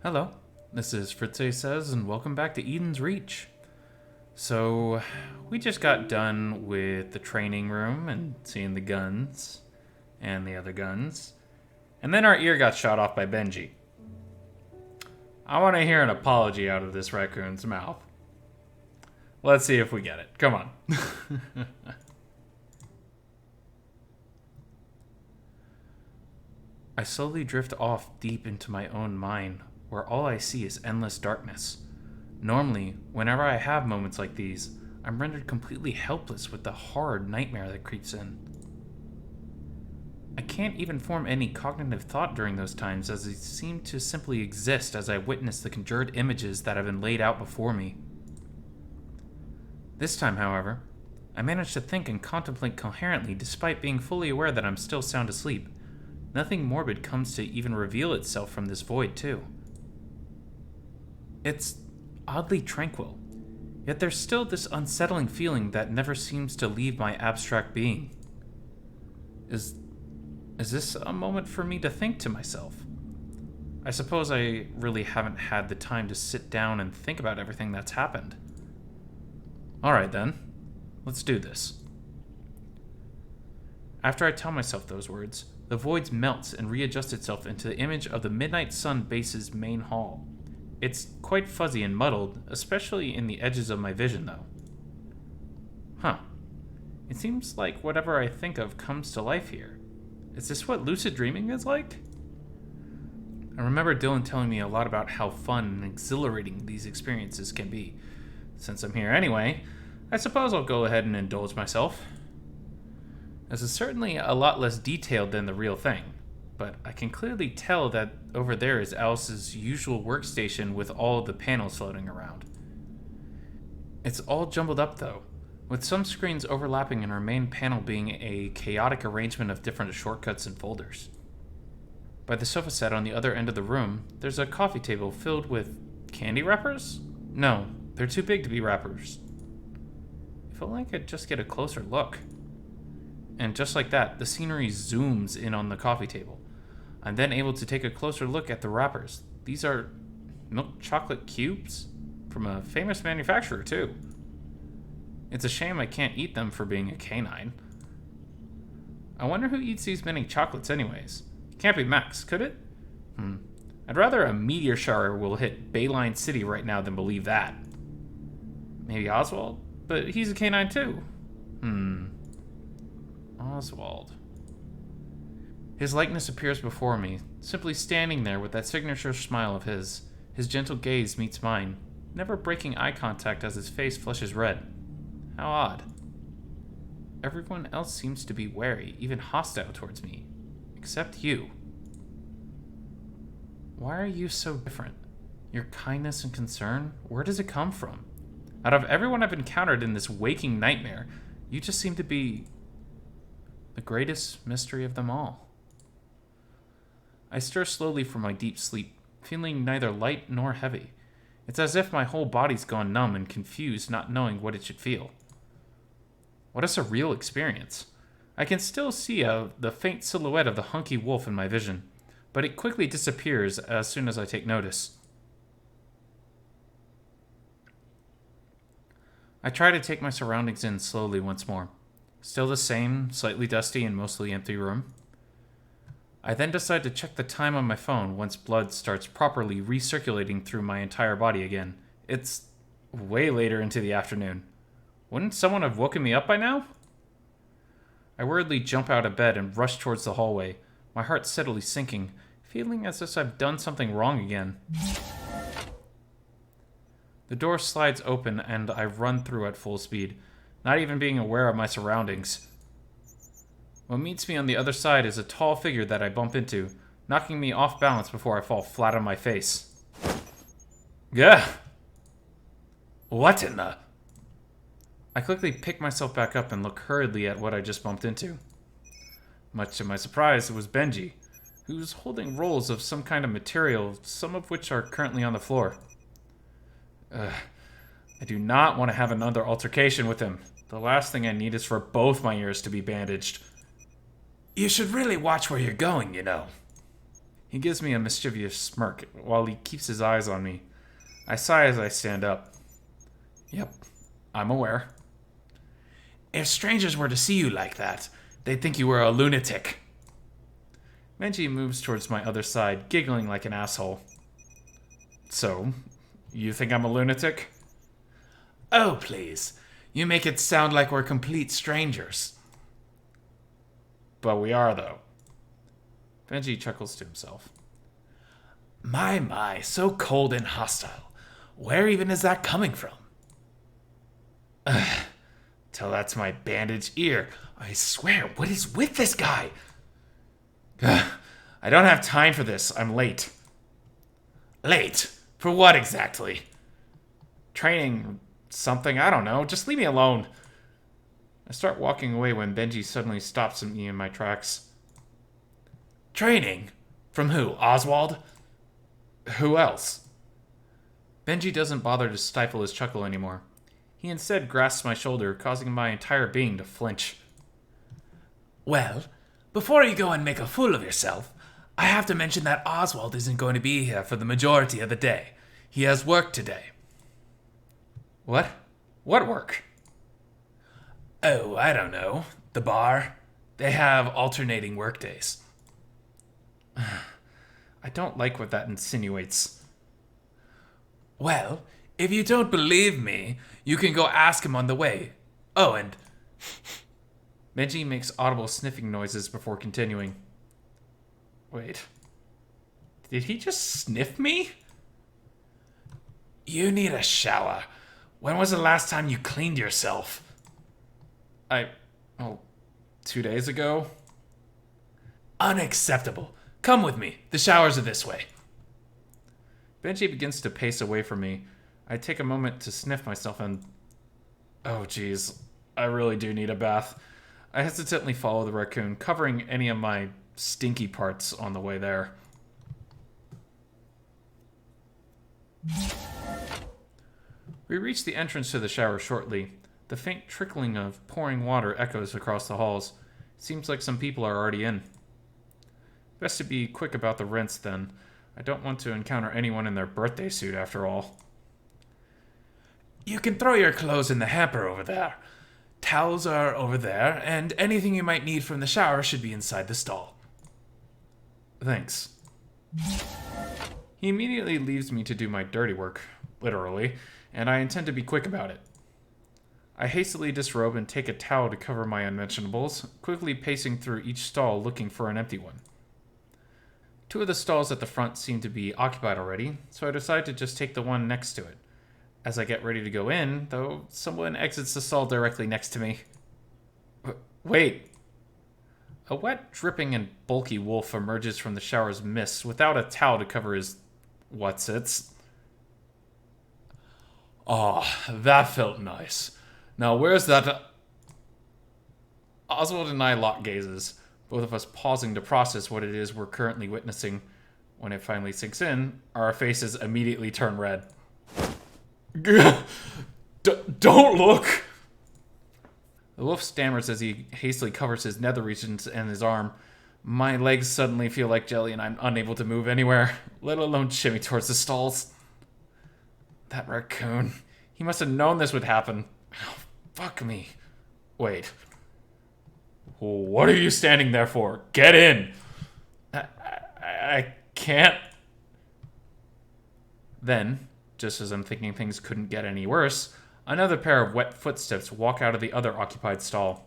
Hello, this is Fritz-Ay says, and welcome back to Eden's Reach. So, we just got done with the training room and seeing the guns and the other guns, and then our ear got shot off by Benji. I want to hear an apology out of this raccoon's mouth. Let's see if we get it. Come on. I slowly drift off deep into my own mind, where all I see is endless darkness. Normally, whenever I have moments like these, I'm rendered completely helpless with the horrid nightmare that creeps in. I can't even form any cognitive thought during those times, as they seem to simply exist as I witness the conjured images that have been laid out before me. This time, however, I manage to think and contemplate coherently despite being fully aware that I'm still sound asleep. Nothing morbid comes to even reveal itself from this void, too. It's oddly tranquil, yet there's still this unsettling feeling that never seems to leave my abstract being. Is this a moment for me to think to myself? I suppose I really haven't had the time to sit down and think about everything that's happened. Alright then, let's do this. After I tell myself those words, the void melts and readjusts itself into the image of the Midnight Sun base's main hall. It's quite fuzzy and muddled, especially in the edges of my vision, though. Huh. It seems like whatever I think of comes to life here. Is this what lucid dreaming is like? I remember Dylan telling me a lot about how fun and exhilarating these experiences can be. Since I'm here anyway, I suppose I'll go ahead and indulge myself. This is certainly a lot less detailed than the real thing, but I can clearly tell that over there is Alice's usual workstation with all the panels floating around. It's all jumbled up though, with some screens overlapping and her main panel being a chaotic arrangement of different shortcuts and folders. By the sofa set on the other end of the room, there's a coffee table filled with candy wrappers? No, they're too big to be wrappers. I feel like I could just get a closer look. And just like that, the scenery zooms in on the coffee table. I'm then able to take a closer look at the wrappers. These are milk chocolate cubes? From a famous manufacturer, too. It's a shame I can't eat them for being a canine. I wonder who eats these many chocolates anyways. Can't be Max, could it? I'd rather a meteor shower will hit Bayline City right now than believe that. Maybe Oswald? But he's a canine too. Oswald. His likeness appears before me, simply standing there with that signature smile of his. His gentle gaze meets mine, never breaking eye contact as his face flushes red. How odd. Everyone else seems to be wary, even hostile towards me. Except you. Why are you so different? Your kindness and concern, where does it come from? Out of everyone I've encountered in this waking nightmare, you just seem to be the greatest mystery of them all. I stir slowly from my deep sleep, feeling neither light nor heavy. It's as if my whole body's gone numb and confused, not knowing what it should feel. What a surreal experience. I can still see the faint silhouette of the hunky wolf in my vision, but it quickly disappears as soon as I take notice. I try to take my surroundings in slowly once more. Still the same, slightly dusty and mostly empty room. I then decide to check the time on my phone once blood starts properly recirculating through my entire body again. It's way later into the afternoon. Wouldn't someone have woken me up by now? I worriedly jump out of bed and rush towards the hallway, my heart steadily sinking, feeling as if I've done something wrong again. The door slides open and I run through at full speed, not even being aware of my surroundings. What meets me on the other side is a tall figure that I bump into, knocking me off balance before I fall flat on my face. Gah! What in the... I quickly pick myself back up and look hurriedly at what I just bumped into. Much to my surprise, it was Benji, who's holding rolls of some kind of material, some of which are currently on the floor. I do not want to have another altercation with him. The last thing I need is for both my ears to be bandaged. You should really watch where you're going, you know. He gives me a mischievous smirk while he keeps his eyes on me. I sigh as I stand up. Yep, I'm aware. If strangers were to see you like that, they'd think you were a lunatic. Benji moves towards my other side, giggling like an asshole. So, you think I'm a lunatic? Oh, please. You make it sound like we're complete strangers. But we are, though. Benji chuckles to himself. My, so cold and hostile. Where even is that coming from? Tell that's my bandaged ear. I swear, what is with this guy? I don't have time for this. I'm late. Late? For what exactly? Training something, I don't know. Just leave me alone. I start walking away when Benji suddenly stops me in my tracks. Training? From who? Oswald? Who else? Benji doesn't bother to stifle his chuckle anymore. He instead grasps my shoulder, causing my entire being to flinch. Well, before you go and make a fool of yourself, I have to mention that Oswald isn't going to be here for the majority of the day. He has work today. What? What work? Oh, I don't know. The bar. They have alternating workdays. I don't like what that insinuates. Well, if you don't believe me, you can go ask him on the way. Oh, and... Benji makes audible sniffing noises before continuing. Wait. Did he just sniff me? You need a shower. When was the last time you cleaned yourself? 2 days ago. Unacceptable. Come with me. The showers are this way. Benji begins to pace away from me. I take a moment to sniff myself and... Oh, geez. I really do need a bath. I hesitantly follow the raccoon, covering any of my stinky parts on the way there. We reach the entrance to the shower shortly. The faint trickling of pouring water echoes across the halls. It seems like some people are already in. Best to be quick about the rinse, then. I don't want to encounter anyone in their birthday suit, after all. You can throw your clothes in the hamper over there. Towels are over there, and anything you might need from the shower should be inside the stall. Thanks. He immediately leaves me to do my dirty work, literally, and I intend to be quick about it. I hastily disrobe and take a towel to cover my unmentionables, quickly pacing through each stall looking for an empty one. 2 of the stalls at the front seem to be occupied already, so I decide to just take the one next to it. As I get ready to go in, though, someone exits the stall directly next to me. Wait. A wet, dripping, and bulky wolf emerges from the shower's mist without a towel to cover his... what's-its. Ah, that felt nice. Now, where's that... Oswald and I lock gazes, both of us pausing to process what it is we're currently witnessing. When it finally sinks in, our faces immediately turn red. Don't look! The wolf stammers as he hastily covers his nether regions and his arm. My legs suddenly feel like jelly and I'm unable to move anywhere, let alone shimmy towards the stalls. That raccoon. He must have known this would happen. Oh, fuck me. Wait. What are you standing there for? Get in! I can't... Then, just as I'm thinking things couldn't get any worse, another pair of wet footsteps walk out of the other occupied stall.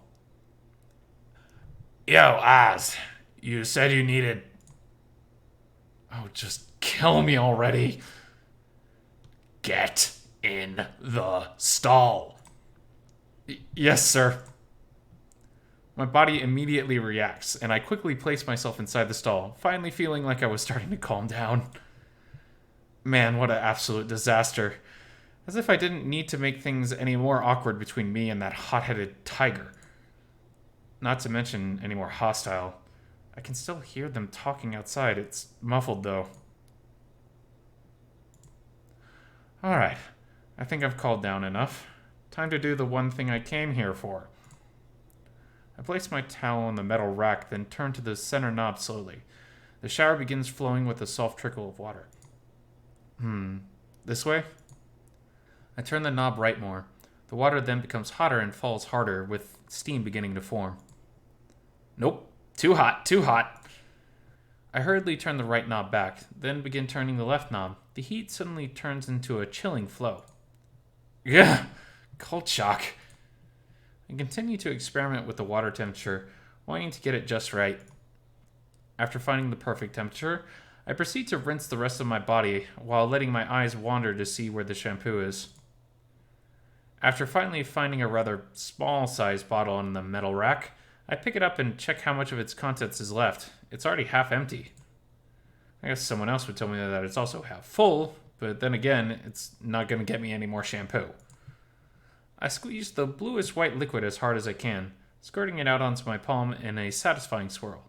Yo, Oz. You said you needed... Oh, just kill me already. Get in the stall. Yes, sir. My body immediately reacts, and I quickly place myself inside the stall, finally feeling like I was starting to calm down. Man, what an absolute disaster. As if I didn't need to make things any more awkward between me and that hot-headed tiger. Not to mention any more hostile. I can still hear them talking outside. It's muffled, though. Alright. I think I've called down enough. Time to do the one thing I came here for. I place my towel on the metal rack, then turn to the center knob slowly. The shower begins flowing with a soft trickle of water. This way? I turn the knob right more. The water then becomes hotter and falls harder, with steam beginning to form. Nope. Too hot, too hot. I hurriedly turn the right knob back, then begin turning the left knob. The heat suddenly turns into a chilling flow. Gah! Cold shock. I continue to experiment with the water temperature, wanting to get it just right. After finding the perfect temperature, I proceed to rinse the rest of my body while letting my eyes wander to see where the shampoo is. After finally finding a rather small-sized bottle on the metal rack, I pick it up and check how much of its contents is left. It's already half empty. I guess someone else would tell me that it's also half full, but then again, it's not going to get me any more shampoo. I squeeze the bluish white liquid as hard as I can, squirting it out onto my palm in a satisfying swirl.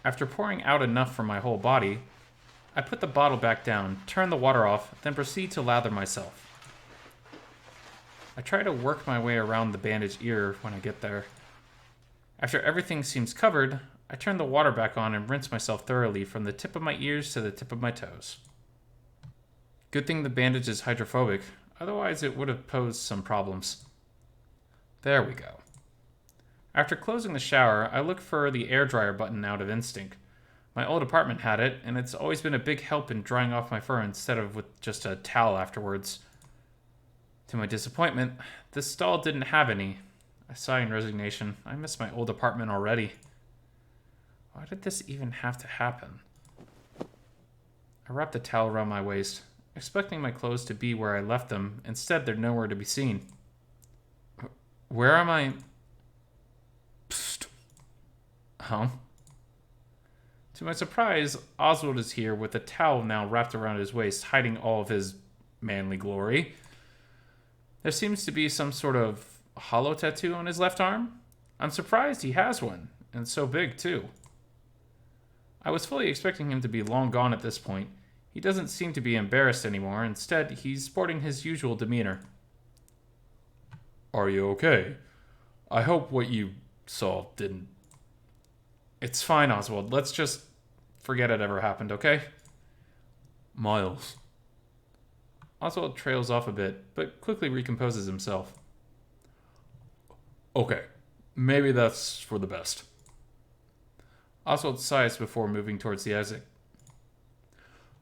After pouring out enough for my whole body, I put the bottle back down, turn the water off, then proceed to lather myself. I try to work my way around the bandaged ear when I get there. After everything seems covered, I turn the water back on and rinse myself thoroughly from the tip of my ears to the tip of my toes. Good thing the bandage is hydrophobic, otherwise it would have posed some problems. There we go. After closing the shower, I look for the air dryer button out of instinct. My old apartment had it, and it's always been a big help in drying off my fur instead of with just a towel afterwards. To my disappointment, this stall didn't have any. I sigh in resignation. I miss my old apartment already. Why did this even have to happen? I wrap the towel around my waist, expecting my clothes to be where I left them. Instead, they're nowhere to be seen. Where am I? Psst. Huh? To my surprise, Oswald is here with a towel now wrapped around his waist, hiding all of his manly glory. There seems to be some sort of hollow tattoo on his left arm. I'm surprised he has one, and so big too. I was fully expecting him to be long gone at this point. He doesn't seem to be embarrassed anymore. Instead, he's sporting his usual demeanor. Are you okay? I hope what you saw didn't... It's fine, Oswald. Let's just forget it ever happened, okay? Miles. Oswald trails off a bit, but quickly recomposes himself. Okay, maybe that's for the best. Oswald sighs before moving towards the exit.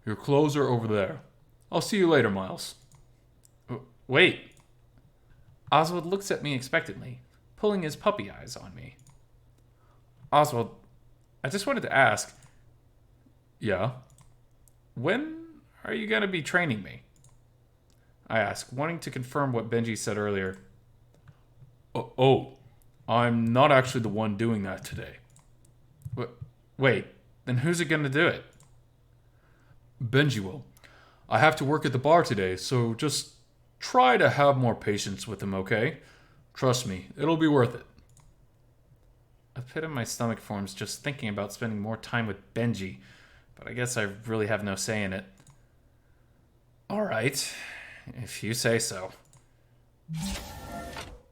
Your clothes are over there. I'll see you later, Miles. Wait. Oswald looks at me expectantly, pulling his puppy eyes on me. Oswald, I just wanted to ask. Yeah? When are you going to be training me? I ask, wanting to confirm what Benji said earlier. Oh, I'm not actually the one doing that today. Wait, then who's it going to do it? Benji will. I have to work at the bar today, so just try to have more patience with him, okay? Trust me, it'll be worth it. A pit in my stomach forms just thinking about spending more time with Benji, but I guess I really have no say in it. Alright, if you say so.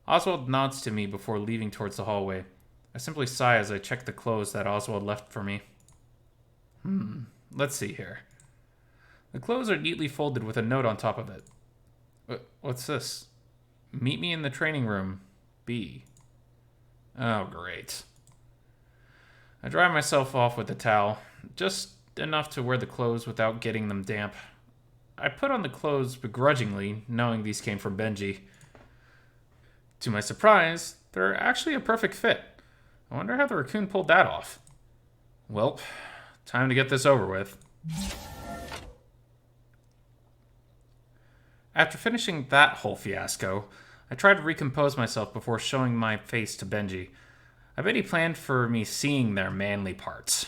Oswald nods to me before leaving towards the hallway. I simply sigh as I check the clothes that Oswald left for me. Let's see here. The clothes are neatly folded with a note on top of it. What's this? Meet me in the training room, B. Oh, great. I dry myself off with the towel, just enough to wear the clothes without getting them damp. I put on the clothes begrudgingly, knowing these came from Benji. To my surprise, they're actually a perfect fit. I wonder how the raccoon pulled that off. Well, time to get this over with. After finishing that whole fiasco, I tried to recompose myself before showing my face to Benji. I bet he planned for me seeing their manly parts.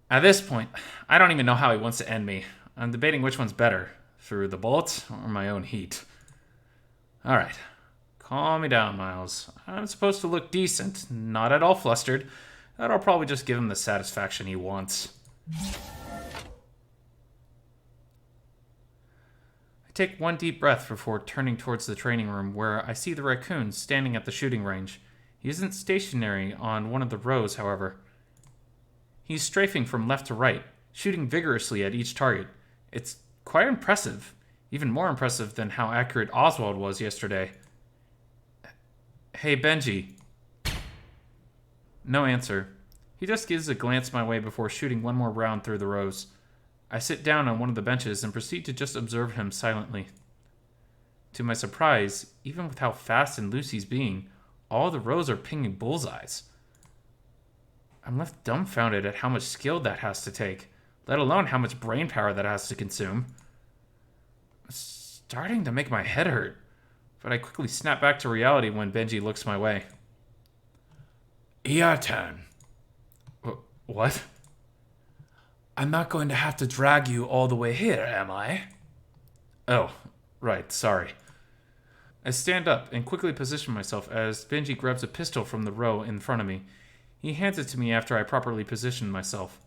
At this point, I don't even know how he wants to end me. I'm debating which one's better, through the bullets or my own heat. Alright, calm me down, Miles. I'm supposed to look decent, not at all flustered. That'll probably just give him the satisfaction he wants. I take one deep breath before turning towards the training room, where I see the raccoon standing at the shooting range. He isn't stationary on one of the rows, however. He's strafing from left to right, shooting vigorously at each target. It's quite impressive. Even more impressive than how accurate Oswald was yesterday. Hey, Benji. No answer. He just gives a glance my way before shooting one more round through the rows. I sit down on one of the benches and proceed to just observe him silently. To my surprise, even with how fast and loose he's being, all the rows are pinging bullseyes. I'm left dumbfounded at how much skill that has to take, let alone how much brain power that has to consume. It's starting to make my head hurt, but I quickly snap back to reality when Benji looks my way. Your turn. What? I'm not going to have to drag you all the way here, am I? Oh, right, sorry. I stand up and quickly position myself as Benji grabs a pistol from the row in front of me. He hands it to me after I properly position myself.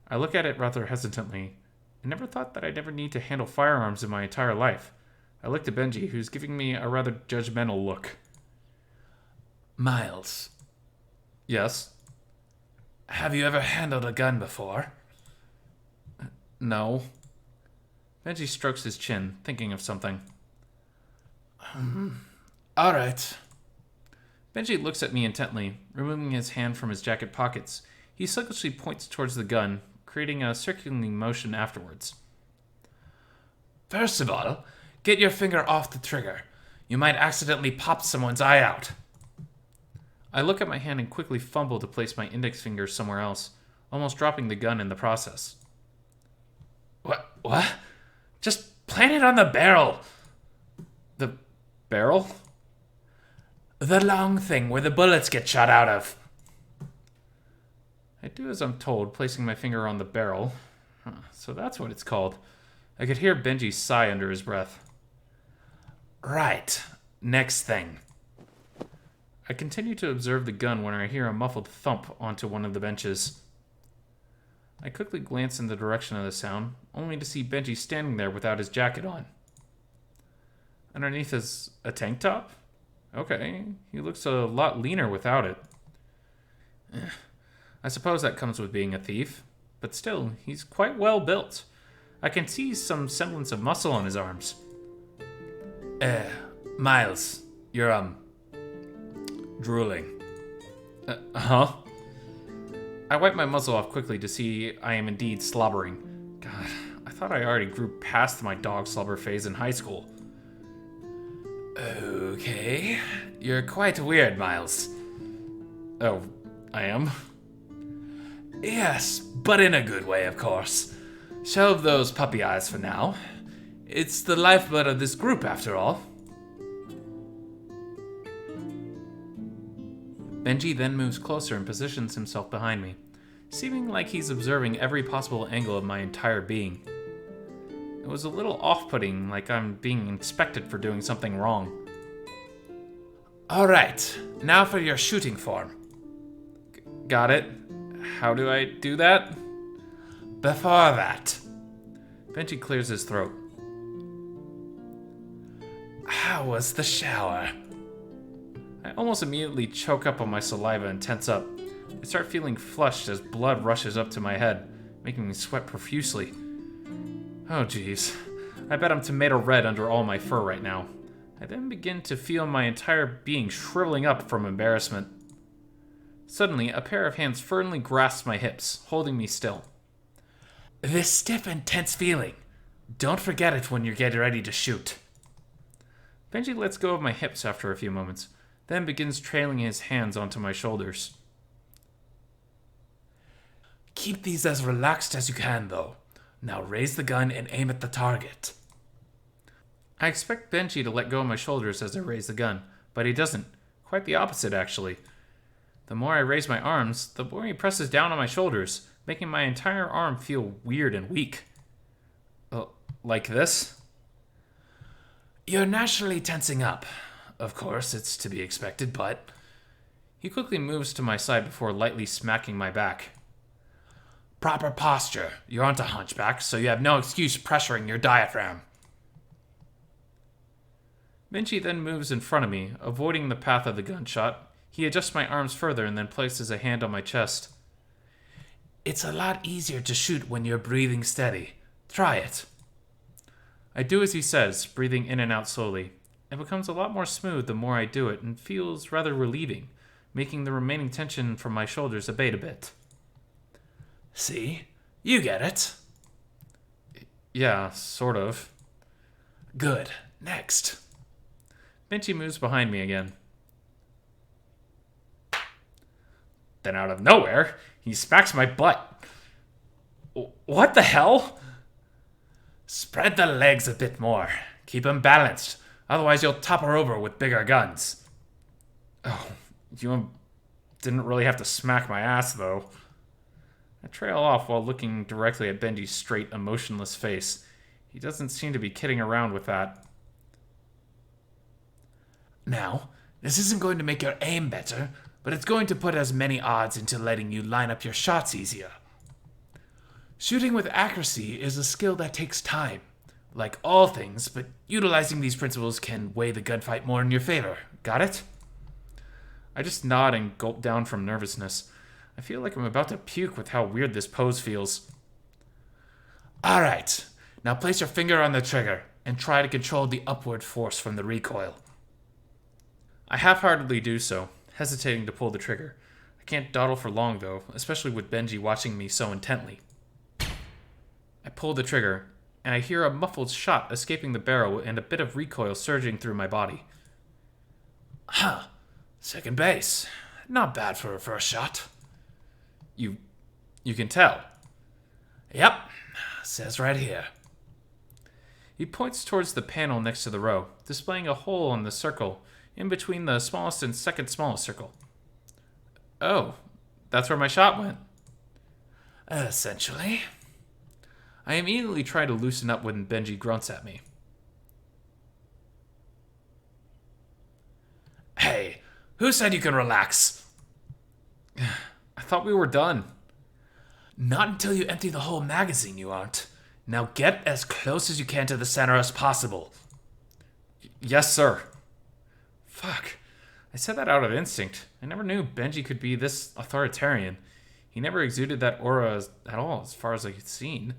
I look at it rather hesitantly. I never thought that I'd ever need to handle firearms in my entire life. I look to Benji, who's giving me a rather judgmental look. Miles. Yes? Have you ever handled a gun before? No. Benji strokes his chin, thinking of something. All right. Benji looks at me intently, removing his hand from his jacket pockets. He sluggishly points towards the gun, creating a circulating motion afterwards. First of all, get your finger off the trigger. You might accidentally pop someone's eye out. I look at my hand and quickly fumble to place my index finger somewhere else, almost dropping the gun in the process. What? Just plant it on the barrel. The barrel? The long thing where the bullets get shot out of. I do as I'm told, placing my finger on the barrel. So that's what it's called. I could hear Benji sigh under his breath. Right. Next thing. I continue to observe the gun when I hear a muffled thump onto one of the benches. I quickly glance in the direction of the sound, only to see Benji standing there without his jacket on. Underneath is a tank top? Okay, he looks a lot leaner without it. I suppose that comes with being a thief, but still, he's quite well built. I can see some semblance of muscle on his arms. Miles, you're, drooling. Huh? I wipe my muzzle off quickly to see I am indeed slobbering. God, I thought I already grew past my dog slobber phase in high school. Okay, you're quite weird, Miles. Oh, I am? Yes, but in a good way, of course. Shelve those puppy eyes for now. It's the lifeblood of this group, after all. Benji then moves closer and positions himself behind me, seeming like he's observing every possible angle of my entire being. It was a little off-putting, like I'm being inspected for doing something wrong. All right, now for your shooting form. Got it. How do I do that? Before that. Benji clears his throat. How was the shower? I almost immediately choke up on my saliva and tense up. I start feeling flushed as blood rushes up to my head, making me sweat profusely. Oh jeez, I bet I'm tomato red under all my fur right now. I then begin to feel my entire being shriveling up from embarrassment. Suddenly, a pair of hands firmly grasps my hips, holding me still. This stiff and tense feeling. Don't forget it when you're getting ready to shoot. Benji lets go of my hips after a few moments, then begins trailing his hands onto my shoulders. Keep these as relaxed as you can, though. Now raise the gun and aim at the target. I expect Benji to let go of my shoulders as I raise the gun, but he doesn't. Quite the opposite, actually. The more I raise my arms, the more he presses down on my shoulders, making my entire arm feel weird and weak. Like this? You're naturally tensing up. Of course, it's to be expected, but... He quickly moves to my side before lightly smacking my back. Proper posture. You're on a hunchback, so you have no excuse pressuring your diaphragm. Benji then moves in front of me, avoiding the path of the gunshot. He adjusts my arms further and then places a hand on my chest. It's a lot easier to shoot when you're breathing steady. Try it. I do as he says, breathing in and out slowly. It becomes a lot more smooth the more I do it and feels rather relieving, making the remaining tension from my shoulders abate a bit. See? You get it. Yeah, sort of. Good. Next. Benji moves behind me again. Then out of nowhere, he smacks my butt. What the hell? Spread the legs a bit more. Keep them balanced. Otherwise you'll topple over with bigger guns. Oh, you didn't really have to smack my ass, though. I trail off while looking directly at Benji's straight, emotionless face. He doesn't seem to be kidding around with that. Now, this isn't going to make your aim better, but it's going to put as many odds into letting you line up your shots easier. Shooting with accuracy is a skill that takes time, like all things, but utilizing these principles can weigh the gunfight more in your favor. Got it? I just nod and gulp down from nervousness. I feel like I'm about to puke with how weird this pose feels. Alright, now place your finger on the trigger and try to control the upward force from the recoil. I half-heartedly do so, hesitating to pull the trigger. I can't dawdle for long, though, especially with Benji watching me so intently. I pull the trigger, and I hear a muffled shot escaping the barrel and a bit of recoil surging through my body. Huh. Second base. Not bad for a first shot. You can tell. Yep. Says right here. He points towards the panel next to the row, displaying a hole in the circle, in between the smallest and second smallest circle. Oh, that's where my shot went. Essentially. I immediately try to loosen up when Benji grunts at me. Hey, who said you can relax? I thought we were done. Not until you empty the whole magazine, you aren't. Now get as close as you can to the center as possible. Yes, sir. Fuck. I said that out of instinct. I never knew Benji could be this authoritarian. He never exuded that aura at all, as far as I could see.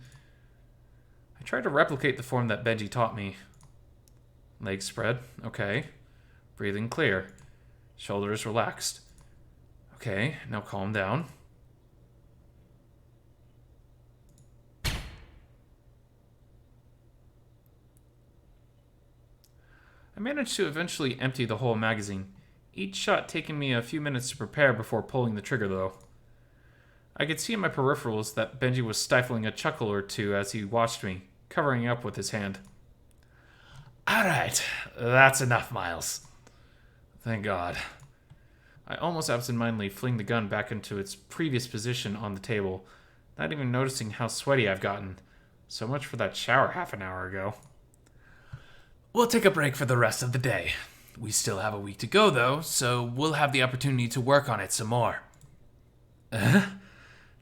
I tried to replicate the form that Benji taught me. Legs spread. Okay. Breathing clear. Shoulders relaxed. Okay, now calm down. I managed to eventually empty the whole magazine, each shot taking me a few minutes to prepare before pulling the trigger, though. I could see in my peripherals that Benji was stifling a chuckle or two as he watched me, covering up with his hand. Alright, that's enough, Miles. Thank God. I almost absentmindedly fling the gun back into its previous position on the table, not even noticing how sweaty I've gotten. So much for that shower half an hour ago. We'll take a break for the rest of the day. We still have a week to go, though, so we'll have the opportunity to work on it some more. Do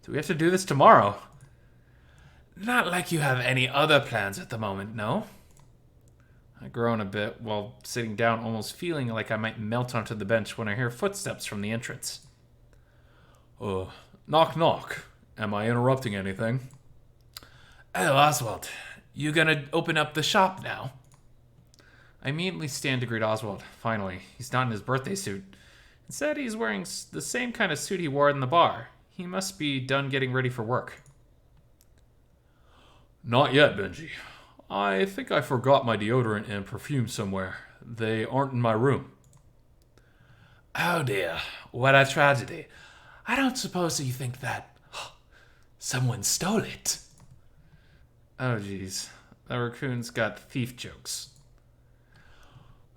we have to do this tomorrow? Not like you have any other plans at the moment, no? I groan a bit while sitting down, almost feeling like I might melt onto the bench when I hear footsteps from the entrance. Knock knock. Am I interrupting anything? Oh, Oswald, you gonna open up the shop now? I immediately stand to greet Oswald. Finally, he's not in his birthday suit. Instead, he's wearing the same kind of suit he wore in the bar. He must be done getting ready for work. Not yet, Benji. I think I forgot my deodorant and perfume somewhere. They aren't in my room. Oh dear, what a tragedy. I don't suppose you think that someone stole it. Oh jeez, that raccoon's got thief jokes.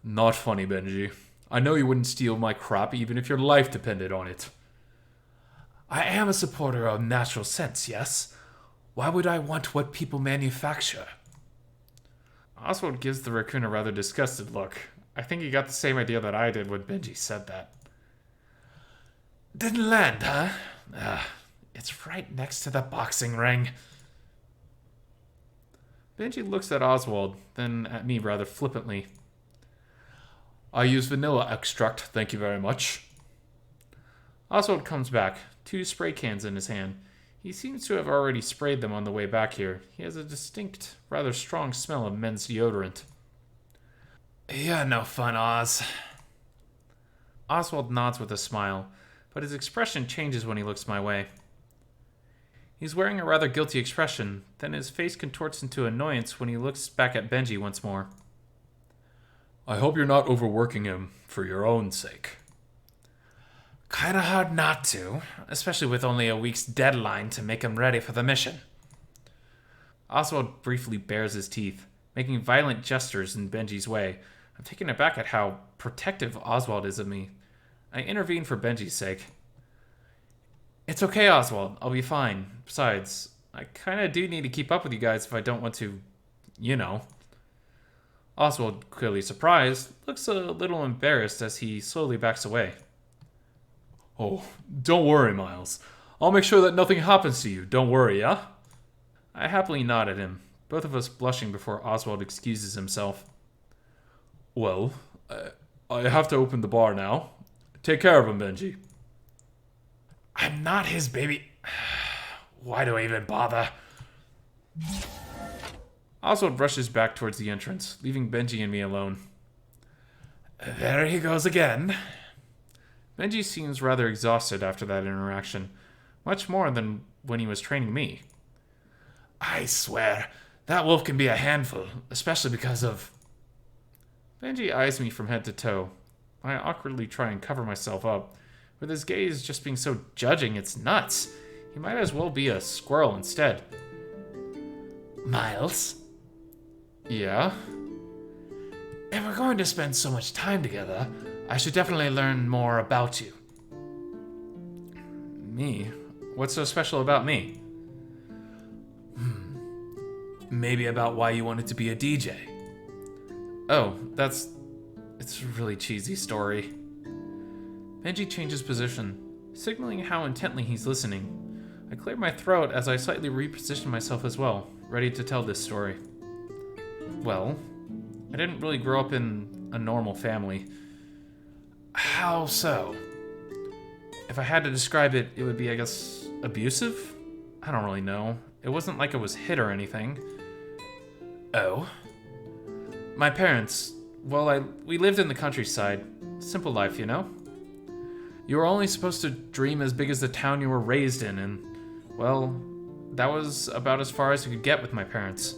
Not funny, Benji. I know you wouldn't steal my crap even if your life depended on it. I am a supporter of natural sense, yes? Why would I want what people manufacture? Oswald gives the raccoon a rather disgusted look. I think he got the same idea that I did when Benji said that. Didn't land, huh? It's right next to the boxing ring. Benji looks at Oswald, then at me rather flippantly. I use vanilla extract, thank you very much. Oswald comes back, 2 spray cans in his hand. He seems to have already sprayed them on the way back here. He has a distinct, rather strong smell of men's deodorant. You're no fun, Oz. Oswald nods with a smile, but his expression changes when he looks my way. He's wearing a rather guilty expression, then his face contorts into annoyance when he looks back at Benji once more. I hope you're not overworking him for your own sake. Kinda hard not to, especially with only a week's deadline to make him ready for the mission. Oswald briefly bares his teeth, making violent gestures in Benji's way. I'm taken aback at how protective Oswald is of me. I intervene for Benji's sake. It's okay, Oswald. I'll be fine. Besides, I kinda do need to keep up with you guys if I don't want to, you know. Oswald, clearly surprised, looks a little embarrassed as he slowly backs away. Oh, don't worry, Miles. I'll make sure that nothing happens to you. Don't worry, yeah? I happily nod at him, both of us blushing before Oswald excuses himself. Well, I have to open the bar now. Take care of him, Benji. I'm not his baby. Why do I even bother? Oswald rushes back towards the entrance, leaving Benji and me alone. There he goes again. Benji seems rather exhausted after that interaction, much more than when he was training me. I swear, that wolf can be a handful, especially because of... Benji eyes me from head to toe. I awkwardly try and cover myself up. With his gaze just being so judging, it's nuts. He might as well be a squirrel instead. Miles? Yeah? If we're going to spend so much time together, I should definitely learn more about you. Me? What's so special about me? Maybe about why you wanted to be a DJ. Oh, it's a really cheesy story. Benji changes position, signaling how intently he's listening. I clear my throat as I slightly reposition myself as well, ready to tell this story. Well, I didn't really grow up in a normal family. How so? If I had to describe it, it would be, I guess, abusive? I don't really know. It wasn't like I was hit or anything. Oh? My parents, well, we lived in the countryside. Simple life, you know? You were only supposed to dream as big as the town you were raised in, and, well, that was about as far as I could get with my parents.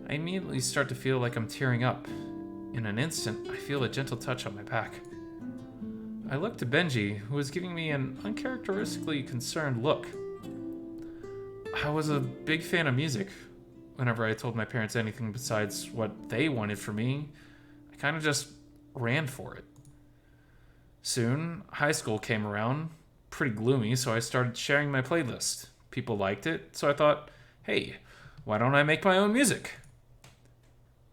I immediately start to feel like I'm tearing up. In an instant, I feel a gentle touch on my back. I look to Benji, who was giving me an uncharacteristically concerned look. I was a big fan of music. Whenever I told my parents anything besides what they wanted for me, I kind of just ran for it. Soon, high school came around, pretty gloomy, so I started sharing my playlist. People liked it, so I thought, hey, why don't I make my own music?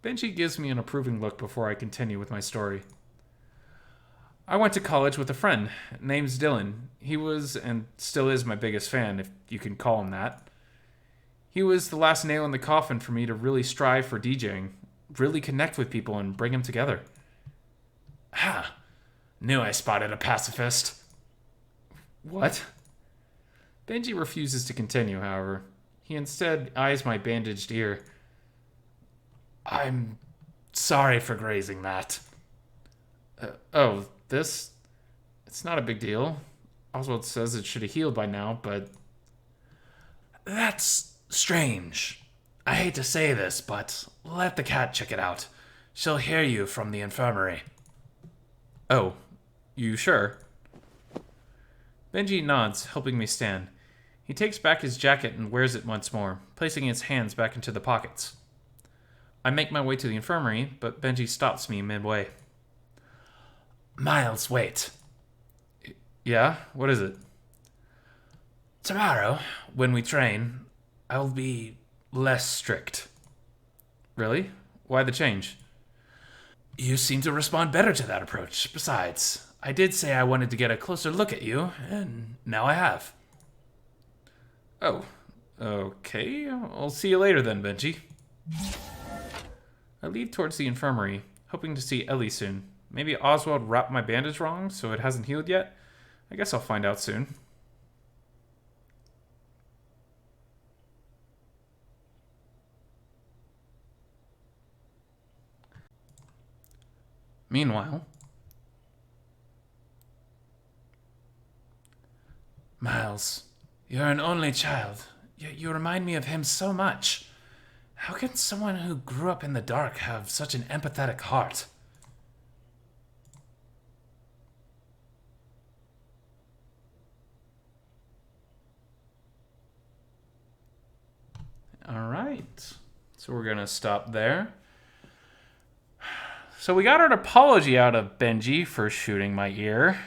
Benji gives me an approving look before I continue with my story. I went to college with a friend, name's Dylan. He was, and still is, my biggest fan, if you can call him that. He was the last nail in the coffin for me to really strive for DJing, really connect with people and bring them together. Knew I spotted a pacifist. What? Benji refuses to continue, however. He instead eyes my bandaged ear. I'm sorry for grazing that. This? It's not a big deal. Oswald says it should have healed by now, but... That's strange. I hate to say this, but let the cat check it out. She'll hear you from the infirmary. Oh, you sure? Benji nods, helping me stand. He takes back his jacket and wears it once more, placing his hands back into the pockets. I make my way to the infirmary, but Benji stops me midway. Miles, wait. Yeah? What is it? Tomorrow, when we train, I'll be less strict. Really? Why the change? You seem to respond better to that approach. Besides, I did say I wanted to get a closer look at you, and now I have. Oh, okay. I'll see you later then, Benji. I lead towards the infirmary, hoping to see Ellie soon. Maybe Oswald wrapped my bandage wrong, so it hasn't healed yet? I guess I'll find out soon. Meanwhile, Miles, you're an only child, yet you remind me of him so much. How can someone who grew up in the dark have such an empathetic heart? all right. So we're going to stop there. So we got an apology out of Benji for shooting my ear.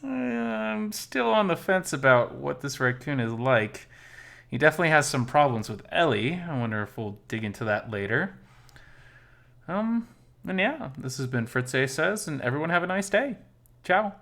I'm still on the fence about what this raccoon is like. He definitely has some problems with Ellie. I wonder if we'll dig into that later. And yeah, this has been Fritz-Ay Says, and everyone have a nice day. Ciao.